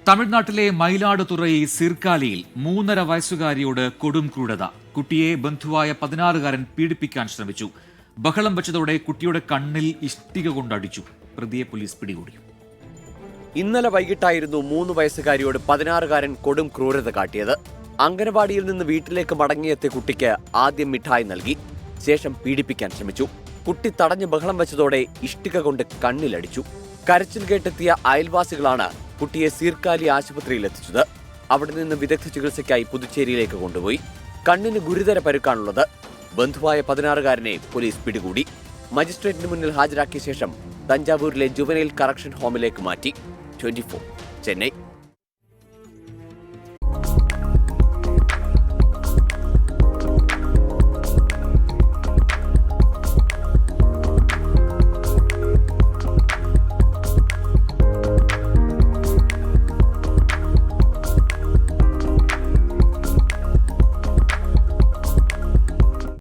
തമിഴ്നാട്ടിലെ മയിലാടുതുറൈ സീർക്കാലിയിൽ 3.5 വയസ്സുകാരിയോട് കൊടും ക്രൂരത. കുട്ടിയെ ബന്ധുവായ 16-കാരൻ പീഡിപ്പിക്കാൻ ശ്രമിച്ചു. ബഹളം വെച്ചതോടെ കുട്ടിയുടെ കണ്ണിൽ ഇഷ്ടിക കൊണ്ടടിച്ചു. പ്രതിയെ പോലീസ് പിടികൂടി. ഇന്നലെ വൈകിട്ടായിരുന്നു 3 വയസ്സുകാരിയോട് 16-കാരൻ കൊടും ക്രൂരത കാട്ടിയത്. അംഗനവാടിയിൽ നിന്ന് വീട്ടിലേക്ക് മടങ്ങിയെത്തിയ കുട്ടിക്ക് ആദ്യം മിഠായി നൽകി, ശേഷം പീഡിപ്പിക്കാൻ ശ്രമിച്ചു. കുട്ടി തടഞ്ഞ് ബഹളം വെച്ചതോടെ ഇഷ്ടിക കൊണ്ട് കണ്ണിലടിച്ചു. കരച്ചിൽ കേട്ടെത്തിയ അയൽവാസികളാണ് കുട്ടിയെ സീർക്കാലി ആശുപത്രിയിൽ എത്തിച്ചത്. അവിടെ നിന്ന് വിദഗ്ധ ചികിത്സയ്ക്കായി പുതുച്ചേരിയിലേക്ക് കൊണ്ടുപോയി. കണ്ണിന് ഗുരുതര പരുക്കാണുള്ളത്. ബന്ധുവായ 16-കാരനെ പോലീസ് പിടികൂടി. മജിസ്ട്രേറ്റിന് മുന്നിൽ ഹാജരാക്കിയ ശേഷം തഞ്ചാവൂരിലെ ജുവനൈൽ കറക്ഷൻ ഹോമിലേക്ക് മാറ്റി. 24 ചെന്നൈ.